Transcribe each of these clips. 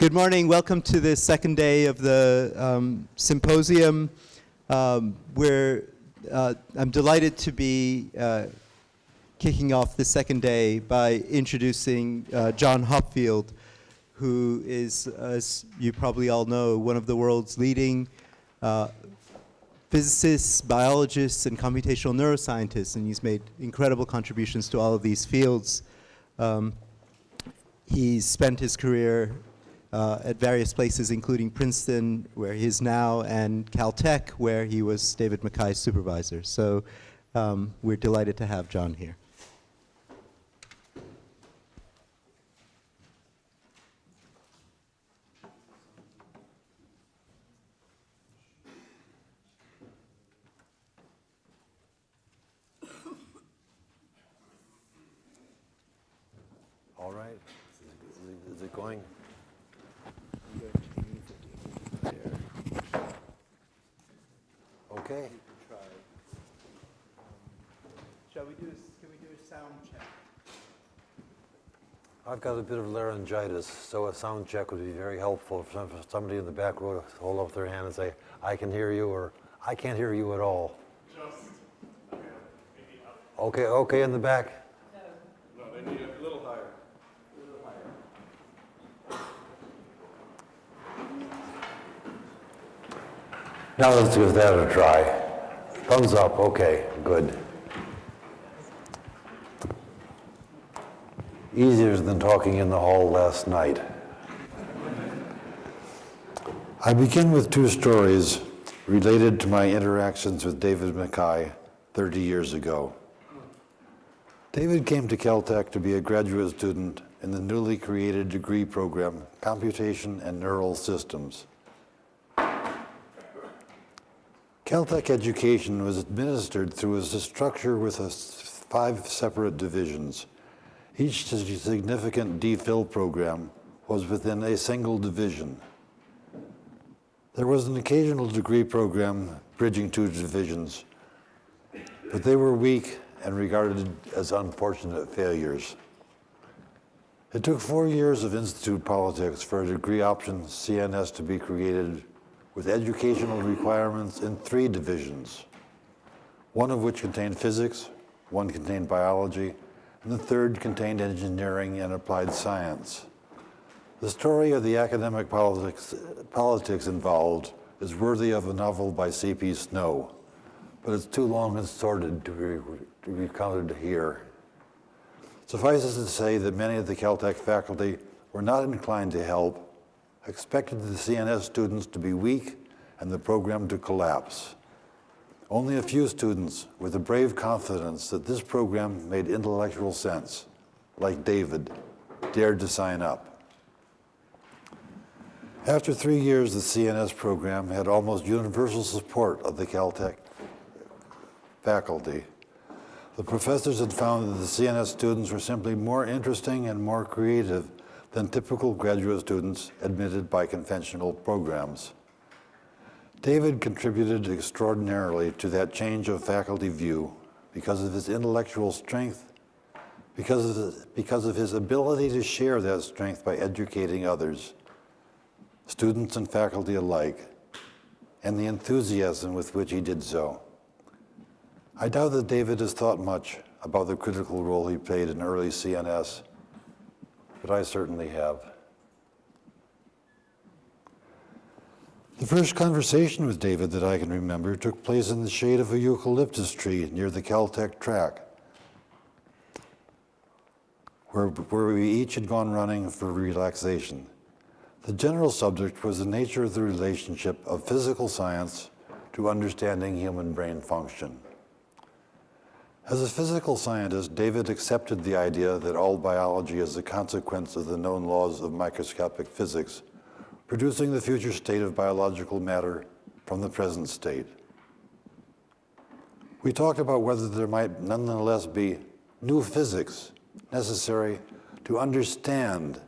Good morning. Welcome to the second day of the symposium. I'm delighted to be kicking off the second day by introducing John Hopfield, who is, as you probably all know, one of the world's leading physicists, biologists, and computational neuroscientists, and he's made incredible contributions to all of these fields. He's spent his career at various places, including Princeton, where he is now, and Caltech, where he was David Mackay's supervisor. So we're delighted to have John here. All right. Is it going? Okay. Can we do a sound check? I've got a bit of laryngitis, so a sound check would be very helpful for somebody in the back row to hold up their hand and say, I can hear you, or I can't hear you at all. Okay, in the back. No, they need a little higher. Now let's give that a try. Thumbs up, okay, good. Easier than talking in the hall last night. I begin with two stories related to my interactions with David Mackay 30 years ago. David came to Caltech to be a graduate student in the newly created degree program, Computation and Neural Systems. Caltech education was administered through a structure with 5 separate divisions. Each significant DPhil program was within a single division. There was an occasional degree program bridging 2 divisions, but they were weak and regarded as unfortunate failures. It took 4 years of institute politics for a degree option CNS to be created with educational requirements in 3 divisions, one of which contained physics, one contained biology, and the third contained engineering and applied science. The story of the academic politics involved is worthy of a novel by C.P. Snow, but it's too long and sordid to be recounted here. Suffice it to say that many of the Caltech faculty were not inclined to help, expected the CNS students to be weak and the program to collapse. Only a few students, with a brave confidence that this program made intellectual sense, like David, dared to sign up. After 3 years, the CNS program had almost universal support of the Caltech faculty. The professors had found that the CNS students were simply more interesting and more creative than typical graduate students admitted by conventional programs. David contributed extraordinarily to that change of faculty view because of his intellectual strength, because of his ability to share that strength by educating others, students and faculty alike, and the enthusiasm with which he did so. I doubt that David has thought much about the critical role he played in early CNS, but I certainly have. The first conversation with David that I can remember took place in the shade of a eucalyptus tree near the Caltech track, where we each had gone running for relaxation. The general subject was the nature of the relationship of physical science to understanding human brain function. As a physical scientist, David accepted the idea that all biology is a consequence of the known laws of microscopic physics, producing the future state of biological matter from the present state. We talked about whether there might nonetheless be new physics necessary to understand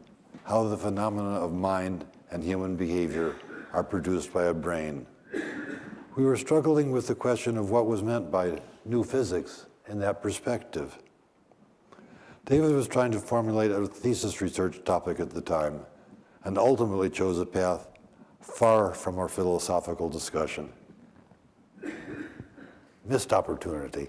how the phenomena of mind and human behavior are produced by a brain. We were struggling with the question of what was meant by new physics in that perspective. David was trying to formulate a thesis research topic at the time, and ultimately chose a path far from our philosophical discussion. Missed opportunity.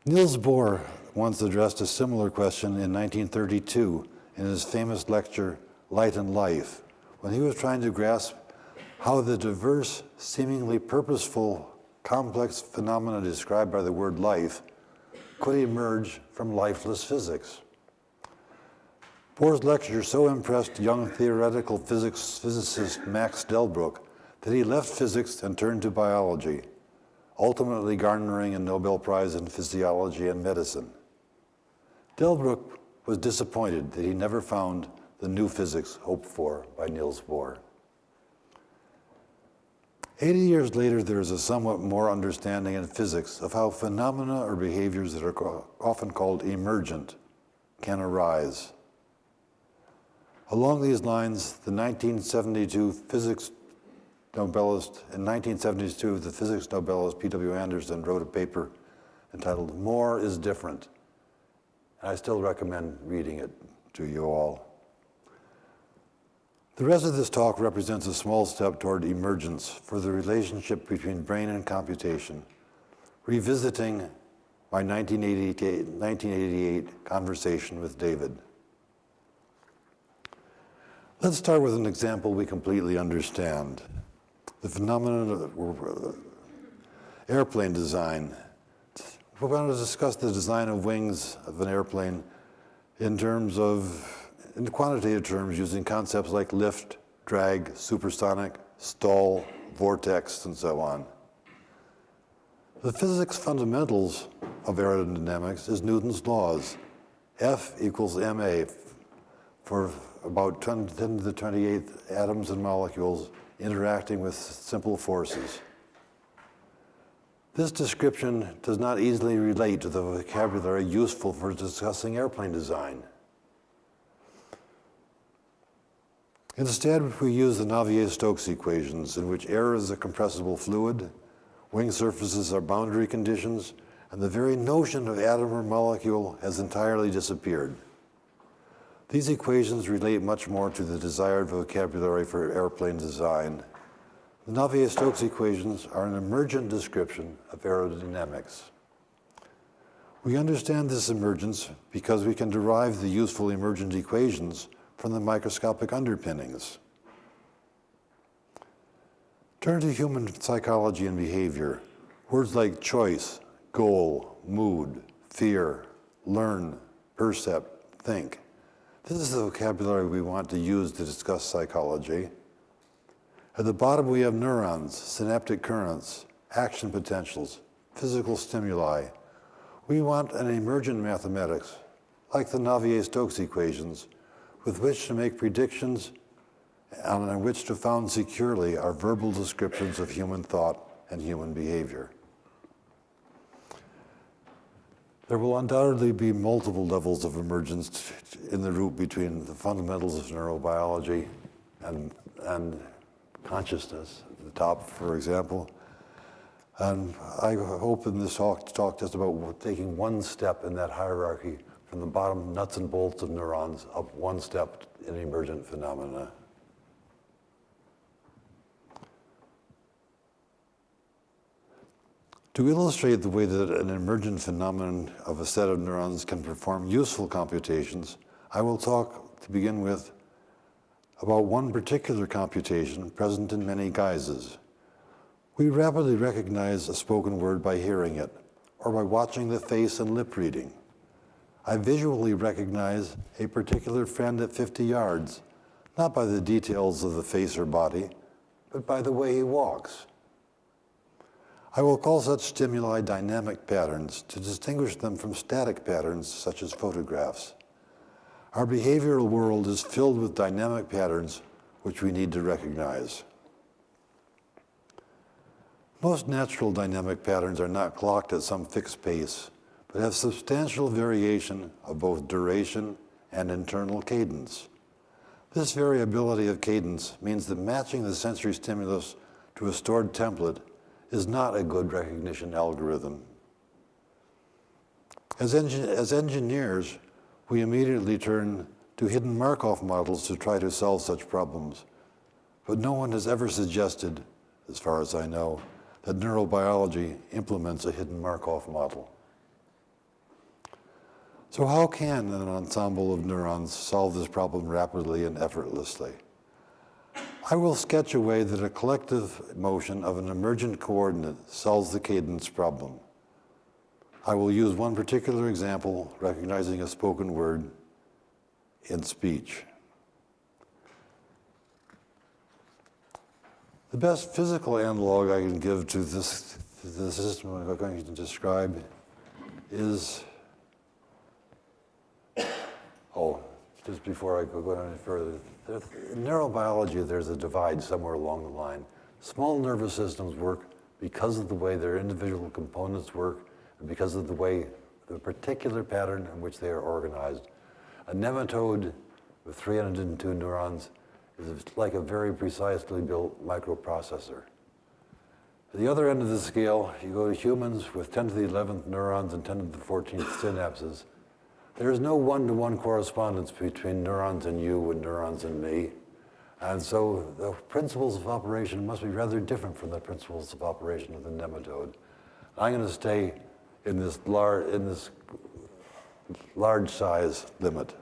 Niels Bohr once addressed a similar question in 1932 in his famous lecture, Light and Life, when he was trying to grasp how the diverse, seemingly purposeful, complex phenomena described by the word life could emerge from lifeless physics. Bohr's lecture so impressed young theoretical physicist Max Delbruck that he left physics and turned to biology, ultimately garnering a Nobel Prize in physiology and medicine. Delbruck was disappointed that he never found the new physics hoped for by Niels Bohr. 80 years later, there is a somewhat more understanding in physics of how phenomena or behaviors that are often called emergent can arise. Along these lines, the 1972 physics Nobelist, in 1972, the physics Nobelist P.W. Anderson wrote a paper entitled More is Different. And I still recommend reading it to you all. The rest of this talk represents a small step toward emergence for the relationship between brain and computation, revisiting my 1988 conversation with David. Let's start with an example we completely understand. The phenomenon of airplane design. We're going to discuss the design of wings of an airplane in quantitative terms, using concepts like lift, drag, supersonic, stall, vortex, and so on. The physics fundamentals of aerodynamics is Newton's laws. F equals ma for about 10 to the 28th atoms and molecules interacting with simple forces. This description does not easily relate to the vocabulary useful for discussing airplane design. Instead, we use the Navier-Stokes equations, in which air is a compressible fluid, wing surfaces are boundary conditions, and the very notion of atom or molecule has entirely disappeared. These equations relate much more to the desired vocabulary for airplane design. The Navier-Stokes equations are an emergent description of aerodynamics. We understand this emergence because we can derive the useful emergent equations from the microscopic underpinnings. Turn to human psychology and behavior. Words like choice, goal, mood, fear, learn, percept, think. This is the vocabulary we want to use to discuss psychology. At the bottom, we have neurons, synaptic currents, action potentials, physical stimuli. We want an emergent mathematics, like the Navier-Stokes equations, with which to make predictions and on which to found securely our verbal descriptions of human thought and human behavior. There will undoubtedly be multiple levels of emergence in the route between the fundamentals of neurobiology and consciousness, at the top, for example. And I hope in this talk to talk just about taking one step in that hierarchy from the bottom nuts and bolts of neurons up one step in emergent phenomena. To illustrate the way that an emergent phenomenon of a set of neurons can perform useful computations, I will talk, to begin with, about one particular computation present in many guises. We rapidly recognize a spoken word by hearing it, or by watching the face and lip reading. I visually recognize a particular friend at 50 yards, not by the details of the face or body, but by the way he walks. I will call such stimuli dynamic patterns to distinguish them from static patterns such as photographs. Our behavioral world is filled with dynamic patterns which we need to recognize. Most natural dynamic patterns are not clocked at some fixed pace, but have substantial variation of both duration and internal cadence. This variability of cadence means that matching the sensory stimulus to a stored template is not a good recognition algorithm. As engineers, we immediately turn to hidden Markov models to try to solve such problems. But no one has ever suggested, as far as I know, that neurobiology implements a hidden Markov model. So how can an ensemble of neurons solve this problem rapidly and effortlessly? I will sketch a way that a collective motion of an emergent coordinate solves the cadence problem. I will use one particular example, recognizing a spoken word in speech. The best physical analog I can give to the system I'm going to describe is, just before I go any further, in neurobiology there's a divide somewhere along the line. Small nervous systems work because of the way their individual components work and because of the particular pattern in which they are organized. A nematode with 302 neurons is like a very precisely built microprocessor. At the other end of the scale, you go to humans with 10 to the 11th neurons and 10 to the 14th synapses. There is no one-to-one correspondence between neurons in you and neurons in me. And so the principles of operation must be rather different from the principles of operation of the nematode. I'm going to stay in this large size limit.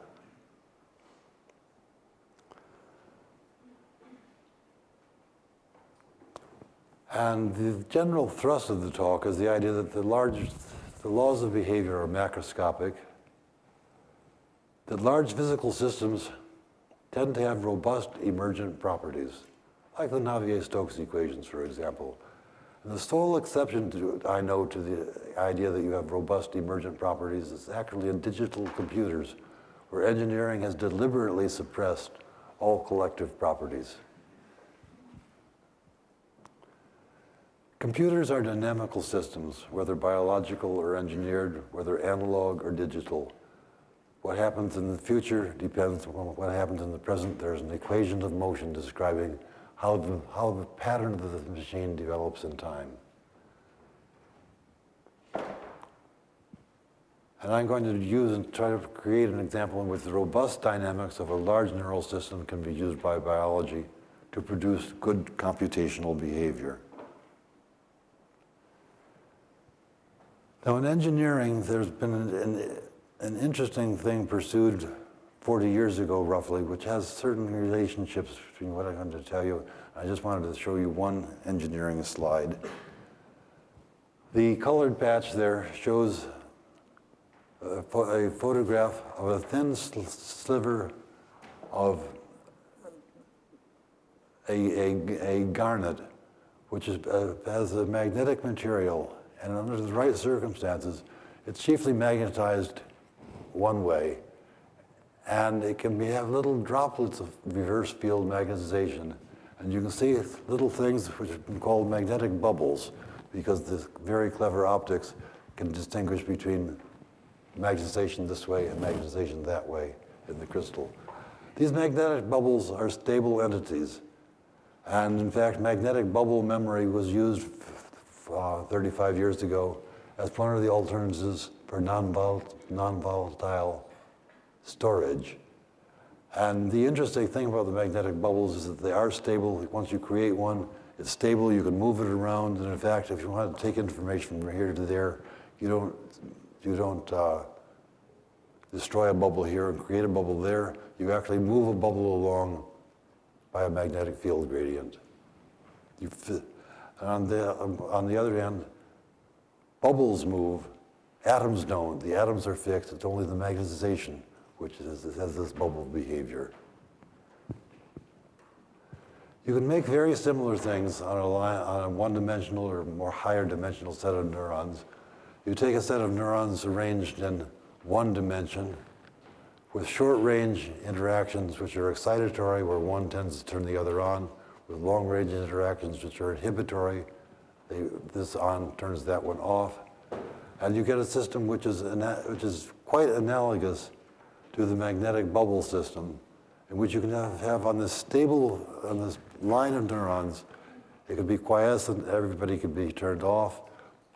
And the general thrust of the talk is the idea that the laws of behavior are macroscopic, that large physical systems tend to have robust emergent properties, like the Navier-Stokes equations, for example. And the sole exception I know to the idea that you have robust emergent properties is actually in digital computers, where engineering has deliberately suppressed all collective properties. Computers are dynamical systems, whether biological or engineered, whether analog or digital. What happens in the future depends on what happens in the present. There's an equation of motion describing how the pattern of the machine develops in time. And I'm going to use and try to create an example in which the robust dynamics of a large neural system can be used by biology to produce good computational behavior. Now, in engineering, there's been an interesting thing pursued 40 years ago, roughly, which has certain relationships between what I'm going to tell you. I just wanted to show you one engineering slide. The colored patch there shows a photograph of a thin sliver of a garnet, which has a magnetic material. And under the right circumstances, it's chiefly magnetized one way. And it can have little droplets of reverse field magnetization. And you can see little things which have been called magnetic bubbles, because the very clever optics can distinguish between magnetization this way and magnetization that way in the crystal. These magnetic bubbles are stable entities. And in fact, magnetic bubble memory was used 35 years ago as one of the alternatives for non-volatile storage. And the interesting thing about the magnetic bubbles is that they are stable. Once you create one, it's stable. You can move it around. And in fact, if you want to take information from here to there, you don't destroy a bubble here and create a bubble there. You actually move a bubble along by a magnetic field gradient. On the other hand, bubbles move, atoms don't. The atoms are fixed. It's only the magnetization which has this bubble behavior. You can make very similar things on a one-dimensional or more higher dimensional set of neurons. You take a set of neurons arranged in one dimension with short-range interactions which are excitatory, where one tends to turn the other on, with long-range interactions which are inhibitory. This on turns that one off. And you get a system which is quite analogous to the magnetic bubble system, in which you can have on this line of neurons, it could be quiescent, everybody could be turned off,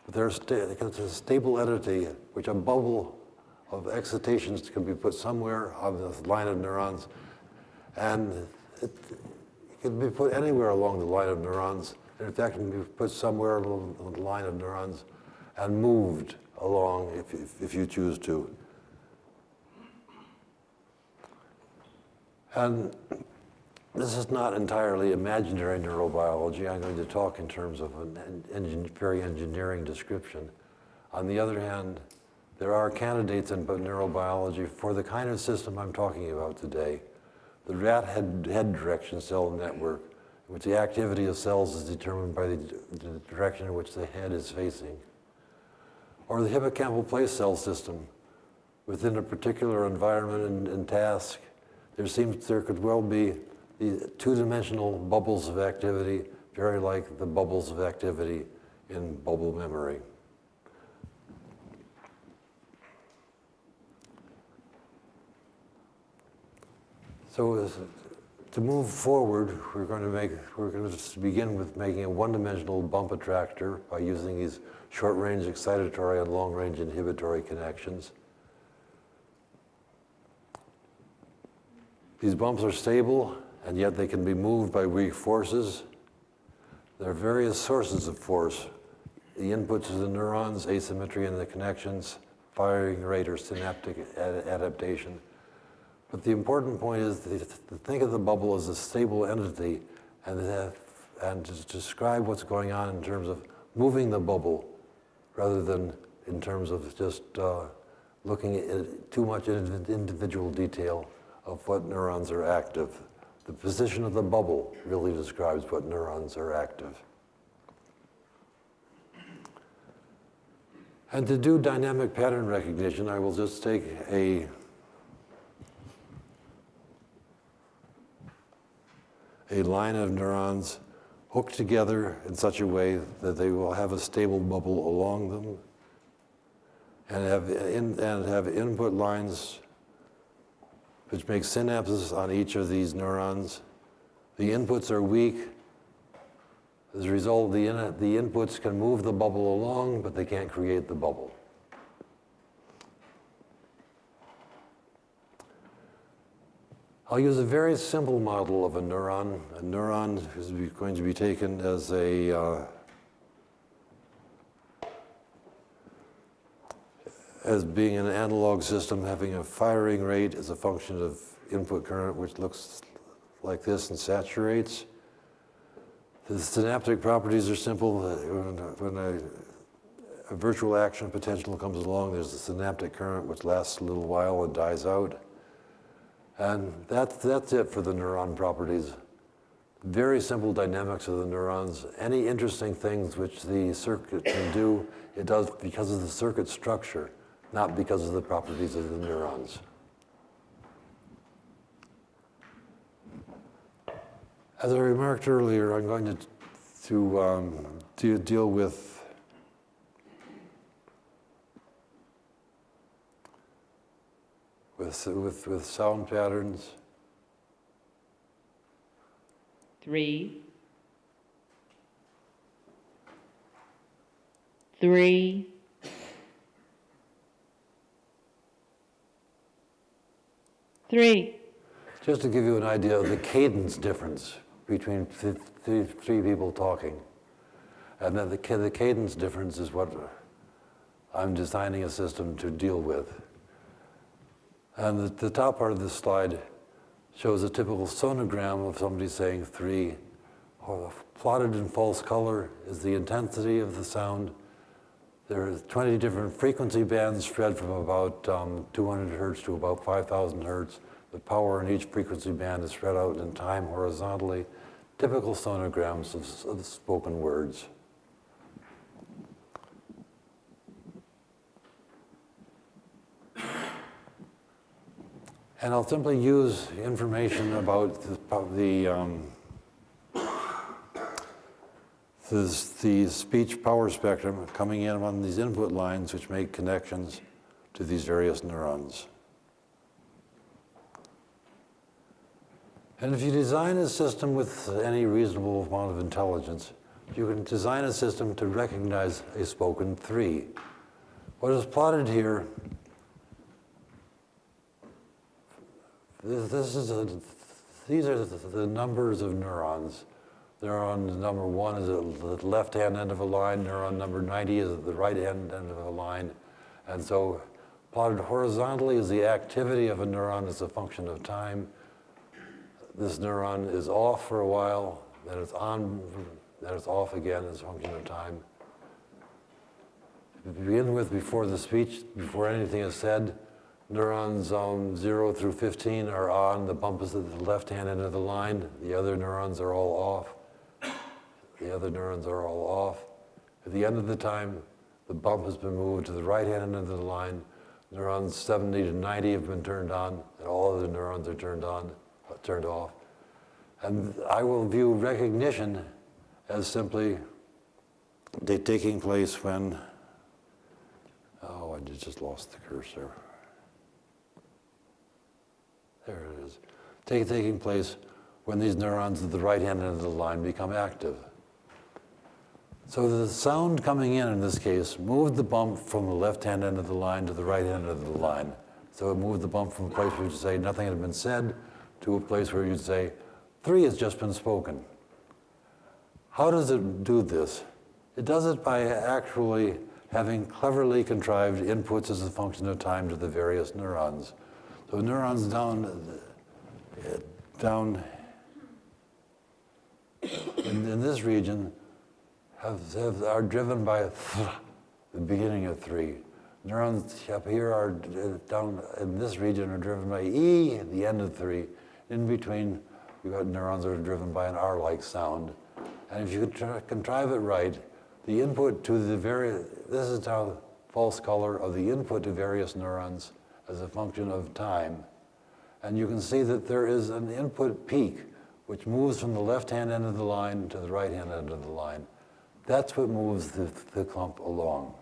but it's a stable entity which a bubble of excitations can be put somewhere on the line of neurons, and it can be put anywhere along the line of neurons. And in fact, it can be put somewhere along the line of neurons and moved along if you choose to. And this is not entirely imaginary neurobiology. I'm going to talk in terms of a very engineering description. On the other hand, there are candidates in neurobiology for the kind of system I'm talking about today. The rat head direction cell network, in which the activity of cells is determined by the direction in which the head is facing. Or the hippocampal place cell system, within a particular environment and task. There could well be the two-dimensional bubbles of activity, very like the bubbles of activity in bubble memory. So to move forward, we're going to begin with making a one-dimensional bump attractor by using these short-range excitatory and long-range inhibitory connections. These bumps are stable, and yet they can be moved by weak forces. There are various sources of force. The inputs of the neurons, asymmetry in the connections, firing rate or synaptic adaptation. But the important point is to think of the bubble as a stable entity and to describe what's going on in terms of moving the bubble rather than in terms of just looking at too much individual detail of what neurons are active. The position of the bubble really describes what neurons are active. And to do dynamic pattern recognition, I will just take a line of neurons hooked together in such a way that they will have a stable bubble along them and have input lines which make synapses on each of these neurons. The inputs are weak. As a result, the inputs can move the bubble along, but they can't create the bubble. I'll use a very simple model of a neuron. A neuron is going to be taken as as being an analog system having a firing rate as a function of input current, which looks like this and saturates. The synaptic properties are simple. When a virtual action potential comes along, there's a synaptic current which lasts a little while and dies out. And that's it for the neuron properties. Very simple dynamics of the neurons. Any interesting things which the circuit can do, it does because of the circuit structure, not because of the properties of the neurons. As I remarked earlier, I'm going to deal with sound patterns. 3, 3, 3. Just to give you an idea of the cadence difference between three people talking. And then the cadence difference is what I'm designing a system to deal with. And the top part of this slide shows a typical sonogram of somebody saying 3. Plotted in false color is the intensity of the sound. There are 20 different frequency bands spread from about 200 hertz to about 5,000 hertz. The power in each frequency band is spread out in time horizontally. Typical sonograms of spoken words. And I'll simply use information about the speech power spectrum coming in on these input lines which make connections to these various neurons. And if you design a system with any reasonable amount of intelligence, you can design a system to recognize a spoken 3. What is plotted here these are the numbers of neurons. Neuron number 1 is at the left-hand end of a line. Neuron number 90 is at the right-hand end of a line. And so plotted horizontally is the activity of a neuron as a function of time. This neuron is off for a while, then it's on, then it's off again as a function of time. To begin with, before the speech, before anything is said, neurons 0 through 15 are on. The bump is at the left-hand end of the line. The other neurons are all off. The other neurons are all off. At the end of the time, the bump has been moved to the right-hand end of the line. Neurons 70 to 90 have been turned on, and all other neurons are turned off. And I will view recognition as simply taking place when, oh, I just lost the cursor. There it is. Taking place when these neurons at the right-hand end of the line become active. So the sound coming in this case, moved the bump from the left-hand end of the line to the right-hand end of the line. So it moved the bump from a place where you'd say nothing had been said to a place where you'd say 3 has just been spoken. How does it do this? It does it by actually having cleverly contrived inputs as a function of time to the various neurons. So neurons down in this region are driven by the beginning of 3. Neurons up here are down in this region are driven by E at the end of 3. In between, you've got neurons that are driven by an R-like sound. And if you could contrive it right, the input to the various, this is how false color of the input to various neurons as a function of time. And you can see that there is an input peak which moves from the left-hand end of the line to the right-hand end of the line. That's what moves the clump along.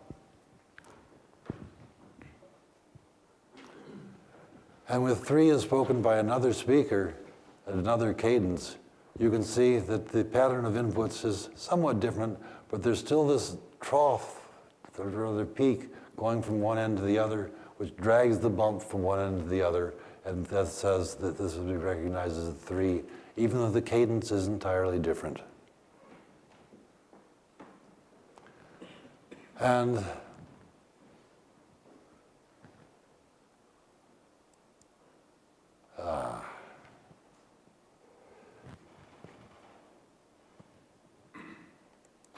And with 3 is spoken by another speaker at another cadence, you can see that the pattern of inputs is somewhat different, but there's still this trough, or the peak, going from one end to the other, which drags the bump from one end to the other, and that says that this would be recognized as a 3, even though the cadence is entirely different. And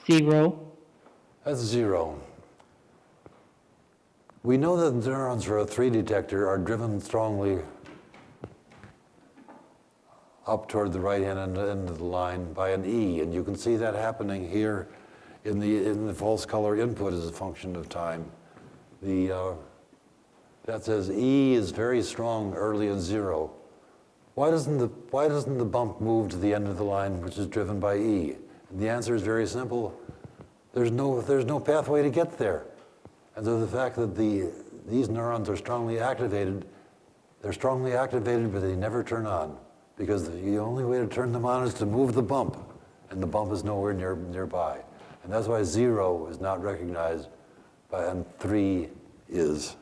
Zero. that's 0. We know that neurons for a 3 detector are driven strongly up toward the right-hand end of the line by an E, and you can see that happening here in the false color input as a function of time. That says E is very strong early in 0. Why doesn't the bump move to the end of the line, which is driven by E? And the answer is very simple. There's no pathway to get there. And so the fact that these neurons are strongly activated, they're strongly activated, but they never turn on, because the only way to turn them on is to move the bump, and the bump is nowhere nearby. And that's why 0 is not recognized, and 3 is.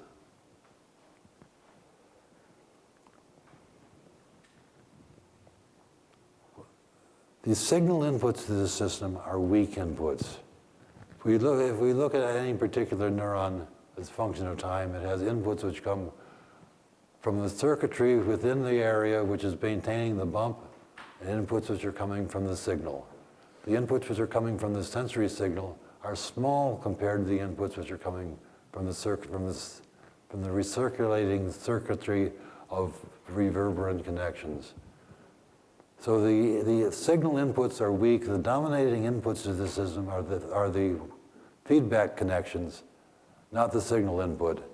The signal inputs to the system are weak inputs. If we look at any particular neuron as a function of time, it has inputs which come from the circuitry within the area which is maintaining the bump, and inputs which are coming from the signal. The inputs which are coming from the sensory signal are small compared to the inputs which are coming from the recirculating circuitry of reverberant connections. So the signal inputs are weak. The dominating inputs to the system are the feedback connections, not the signal input.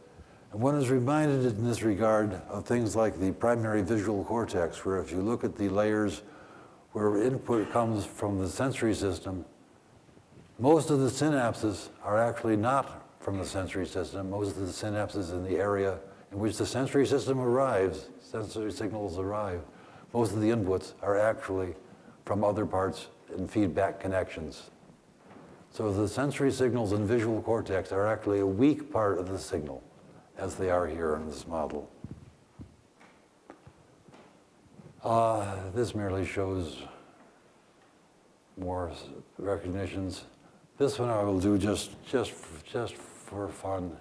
And one is reminded in this regard of things like the primary visual cortex, where if you look at the layers where input comes from the sensory system, most of the synapses are actually not from the sensory system. Most of the synapses in the area in which the sensory system arrives, sensory signals arrive, most of the inputs are actually from other parts in feedback connections. So the sensory signals in visual cortex are actually a weak part of the signal, as they are here in this model. This merely shows more recognitions. This one I will do just for fun,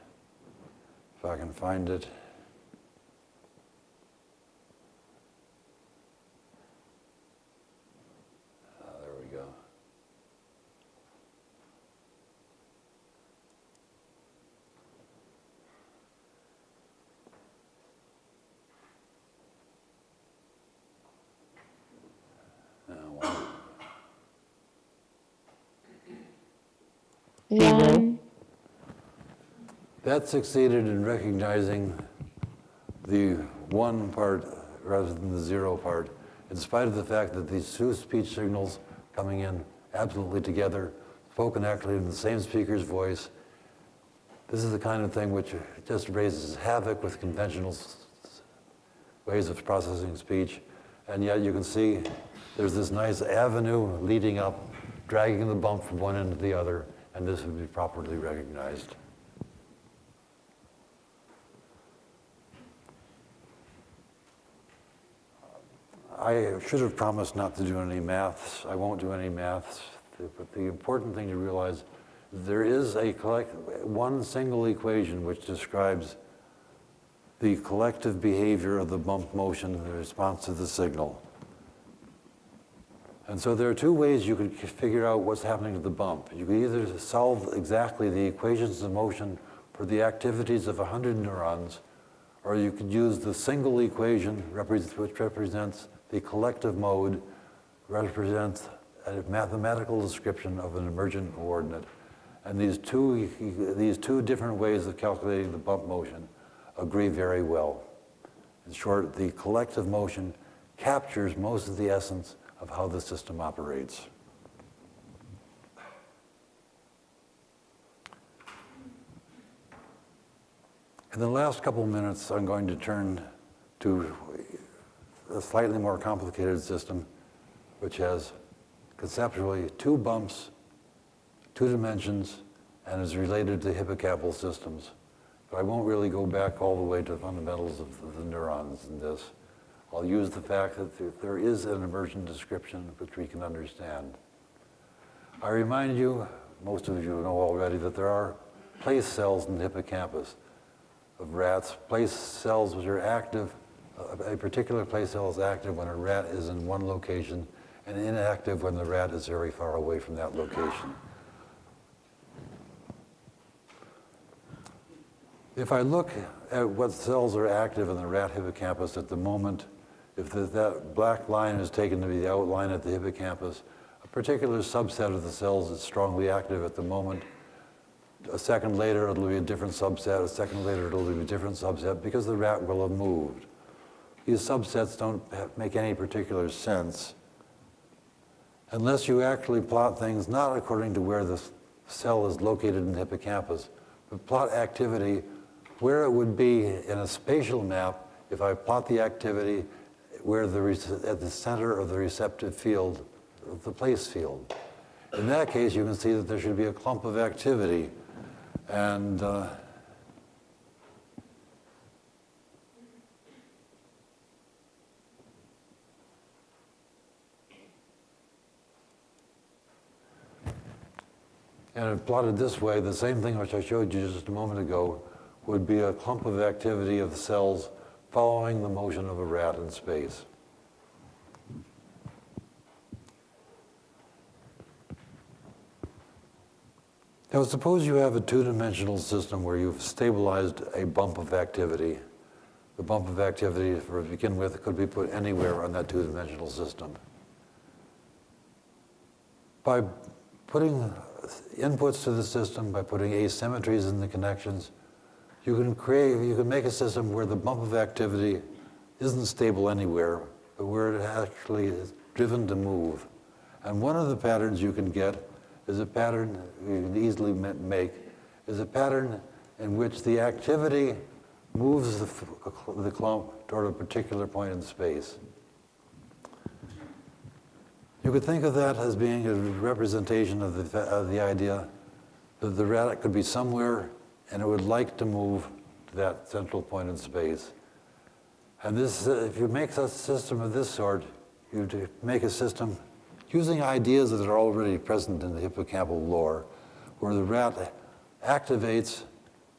if I can find it. There we go. Well, 1, that succeeded in recognizing the 1 part rather than the 0 part, in spite of the fact that these two speech signals coming in absolutely together, spoken actually in the same speaker's voice. This is the kind of thing which just raises havoc with conventional ways of processing speech. And yet you can see there's this nice avenue leading up, dragging the bump from one end to the other, and this would be properly recognized. I should have promised not to do any maths. I won't do any maths. But the important thing to realize, there is one single equation which describes the collective behavior of the bump motion in response to the signal. And so there are two ways you can figure out what's happening to the bump. You can either solve exactly the equations of motion for the activities of 100 neurons, or you could use the single equation which represents the collective mode, represents a mathematical description of an emergent coordinate. And these two different ways of calculating the bump motion agree very well. In short, the collective motion captures most of the essence of how the system operates. In the last couple of minutes, I'm going to turn to a slightly more complicated system, which has conceptually 2 bumps, 2 dimensions, and is related to hippocampal systems. But I won't really go back all the way to the fundamentals of the neurons in this. I'll use the fact that there is an emergent description which we can understand. I remind you, most of you know already, that there are place cells in the hippocampus of rats, place cells which are active. A particular place cell is active when a rat is in one location and inactive when the rat is very far away from that location. If I look at what cells are active in the rat hippocampus at the moment, if that black line is taken to be the outline at the hippocampus, a particular subset of the cells is strongly active at the moment. A second later, it'll be a different subset. A second later, it'll be a different subset because the rat will have moved. These subsets don't make any particular sense unless you actually plot things not according to where the cell is located in the hippocampus, but plot activity where it would be in a spatial map if I plot the activity where at the center of the receptive field, of the place field. In that case, you can see that there should be a clump of activity. And if plotted this way, the same thing which I showed you just a moment ago would be a clump of activity of the cells following the motion of a rat in space. Now suppose you have a 2-dimensional system where you've stabilized a bump of activity. The bump of activity, to begin with, could be put anywhere on that 2-dimensional system. By putting inputs to the system, by putting asymmetries in the connections, you can make a system where the bump of activity isn't stable anywhere, but where it actually is driven to move. And one of the patterns you can get is a pattern you can easily make, is a pattern in which the activity moves the clump toward a particular point in space. You could think of that as being a representation of the idea that the rat could be somewhere and it would like to move to that central point in space. And this, if you make a system of this sort, you make a system using ideas that are already present in the hippocampal lore, where the rat activates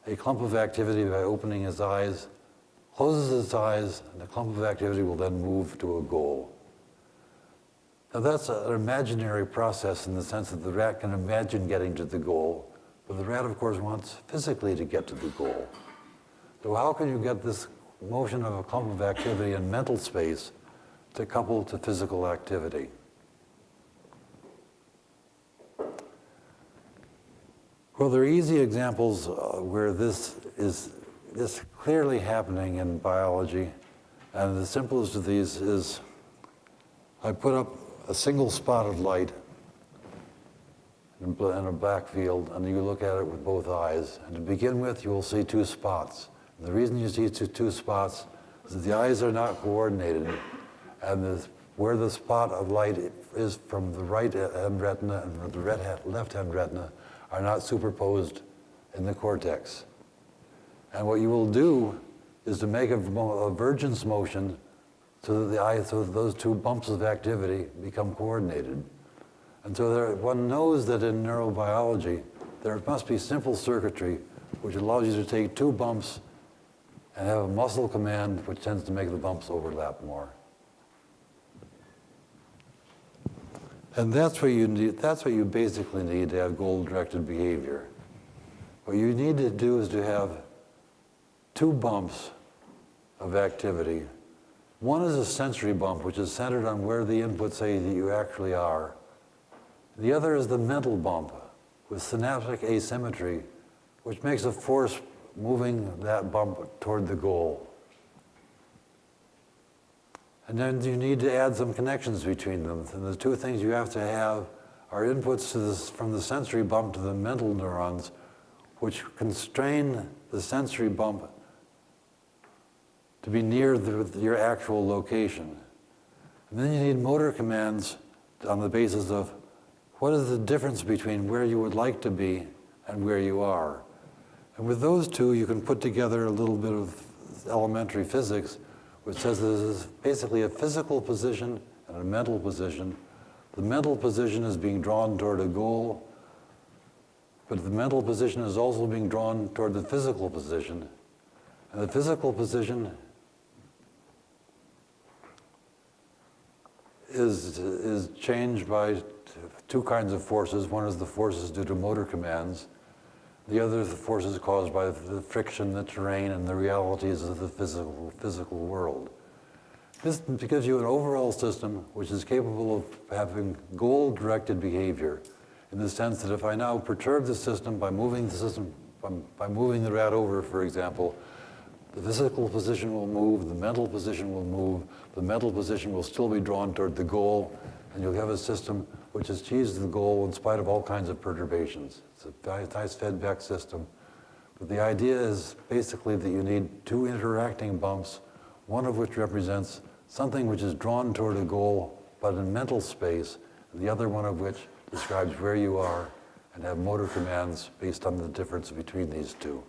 a clump of activity by opening his eyes, closes its eyes, and the clump of activity will then move to a goal. Now that's an imaginary process in the sense that the rat can imagine getting to the goal, but the rat, of course, wants physically to get to the goal. So how can you get this motion of a clump of activity in mental space to couple to physical activity? Well, there are easy examples where this is clearly happening in biology, and the simplest of these is I put up a single spot of light in a black field, and you look at it with both eyes. And to begin with, you will see two spots. And the reason you see two spots is that the eyes are not coordinated, and where the spot of light is from the right hand retina and the left hand retina are not superposed in the cortex. And what you will do is to make a vergence motion so that those two bumps of activity become coordinated. And so one knows that in neurobiology, there must be simple circuitry which allows you to take two bumps and have a muscle command which tends to make the bumps overlap more. And that's what you need. That's what you basically need to have goal-directed behavior. What you need to do is to have two bumps of activity. One is a sensory bump, which is centered on where the inputs say that you actually are. The other is the mental bump with synaptic asymmetry, which makes a force moving that bump toward the goal. And then you need to add some connections between them. And the two things you have to have are inputs to from the sensory bump to the mental neurons, which constrain the sensory bump to be near your actual location. And then you need motor commands on the basis of what is the difference between where you would like to be and where you are. And with those two, you can put together a little bit of elementary physics, which says this is basically a physical position and a mental position. The mental position is being drawn toward a goal, but the mental position is also being drawn toward the physical position. And the physical position is changed by two kinds of forces. One is the forces due to motor commands. The other is the forces caused by the friction, the terrain, and the realities of the physical world. This gives you an overall system which is capable of having goal-directed behavior, in the sense that if I now perturb the system by moving the rat over, for example, the physical position will move, the mental position will move, the mental position will still be drawn toward the goal, and you'll have a system which achieves the goal in spite of all kinds of perturbations. It's a nice feedback system. But the idea is basically that you need two interacting bumps, one of which represents something which is drawn toward a goal, but in mental space, and the other one of which describes where you are, and have motor commands based on the difference between these two.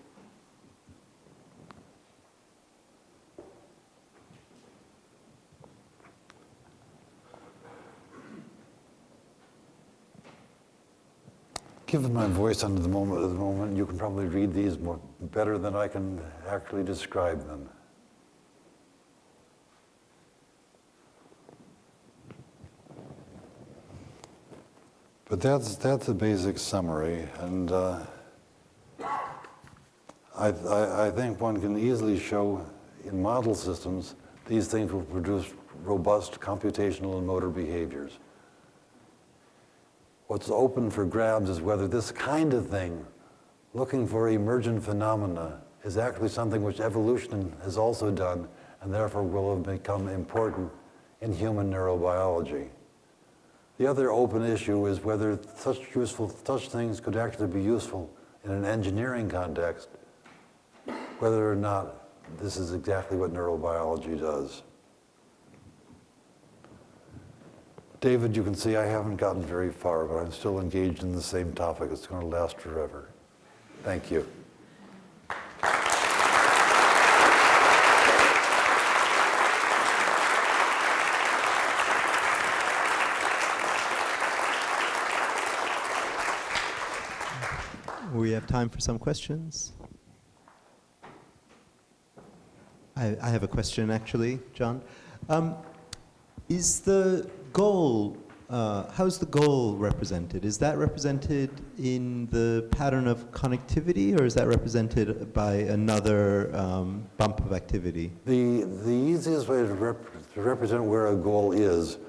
Given my voice under the moment, you can probably read these better than I can actually describe them. But that's a basic summary, and I think one can easily show in model systems these things will produce robust computational and motor behaviors. What's open for grabs is whether this kind of thing, looking for emergent phenomena, is actually something which evolution has also done and therefore will have become important in human neurobiology. The other open issue is whether such things could actually be useful in an engineering context, whether or not this is exactly what neurobiology does. David, you can see I haven't gotten very far, but I'm still engaged in the same topic. It's going to last forever. Thank you. time for some questions. I have a question, actually, John. Is the goal, how's the goal represented? Is that represented in the pattern of connectivity, or is that represented by another bump of activity? The easiest way to represent where a goal is,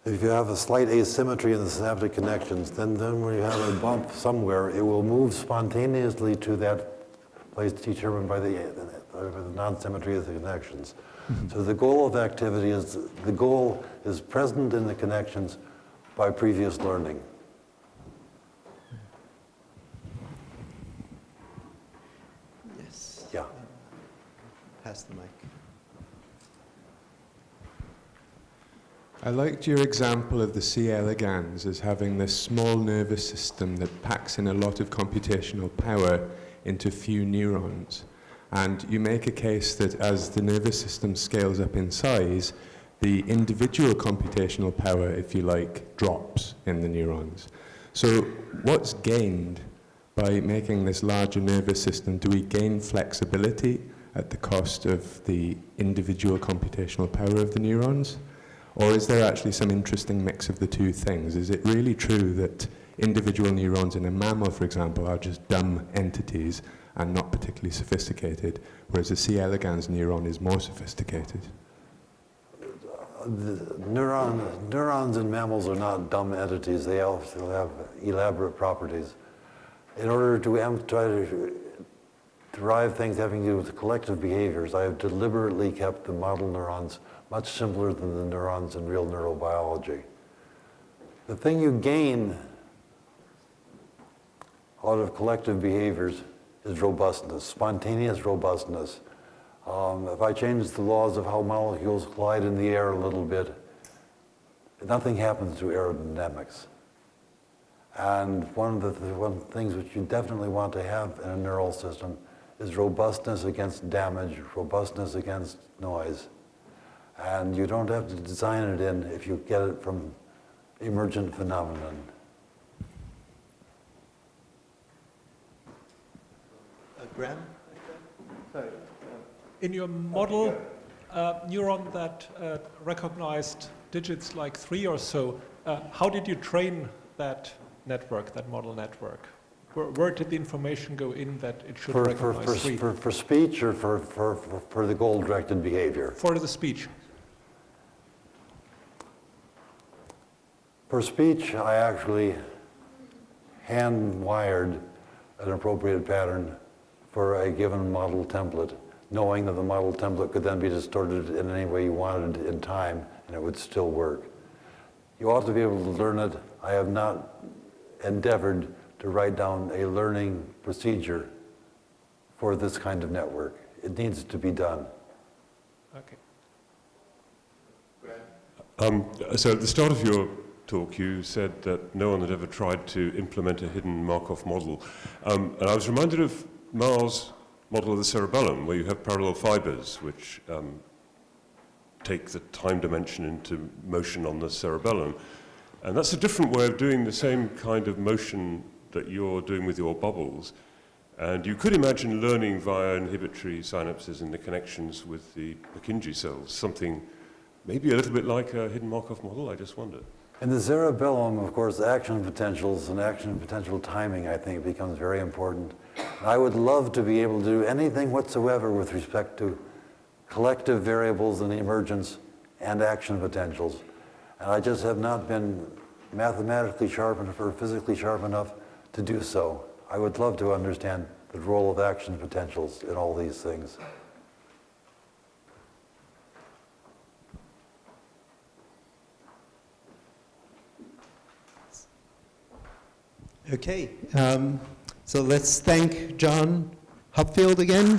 if you have a slight asymmetry in the synaptic connections, then when you have a bump somewhere, it will move spontaneously to that place determined by the non-symmetry of the connections. So the goal of activity is, the goal is present in the connections by previous learning. Yes. Yeah. Pass the mic. I liked your example of the C. elegans as having this small nervous system that packs in a lot of computational power into few neurons. And you make a case that as the nervous system scales up in size, the individual computational power, if you like, drops in the neurons. So what's gained by making this larger nervous system? Do we gain flexibility at the cost of the individual computational power of the neurons? Or is there actually some interesting mix of the two things? Is it really true that individual neurons in a mammal, for example, are just dumb entities and not particularly sophisticated, whereas the C. elegans neuron is more sophisticated? The neurons in mammals are not dumb entities. They also have elaborate properties. In order to try to derive things having to do with collective behaviors, I have deliberately kept the model neurons much simpler than the neurons in real neurobiology. The thing you gain out of collective behaviors is robustness, spontaneous robustness. If I change the laws of how molecules collide in the air a little bit, nothing happens to aerodynamics. And one of the things which you definitely want to have in a neural system is robustness against damage, robustness against noise. And you don't have to design it in if you get it from emergent phenomenon. Graham? Sorry. In your model neuron that recognized digits like 3 or so, how did you train that network, that model network? Where did the information go in that it should recognize 3? For speech or for the goal-directed behavior? For the speech. For speech, I actually hand-wired an appropriate pattern for a given model template, knowing that the model template could then be distorted in any way you wanted in time, and it would still work. You ought to be able to learn it. I have not endeavored to write down a learning procedure for this kind of network. It needs to be done. Okay. So at the start of your talk, you said that no one had ever tried to implement a hidden Markov model. And I was reminded of Mars' model of the cerebellum, where you have parallel fibers, which take the time dimension into motion on the cerebellum. And that's a different way of doing the same kind of motion that you're doing with your bubbles. And you could imagine learning via inhibitory synapses in the connections with the Purkinje cells, something maybe a little bit like a hidden Markov model, I just wondered. In the cerebellum, of course, action potentials and action potential timing, I think, becomes very important. I would love to be able to do anything whatsoever with respect to collective variables in emergence and action potentials. And I just have not been mathematically sharp enough or physically sharp enough to do so. I would love to understand the role of action potentials in all these things. Okay, so let's thank John Hopfield again.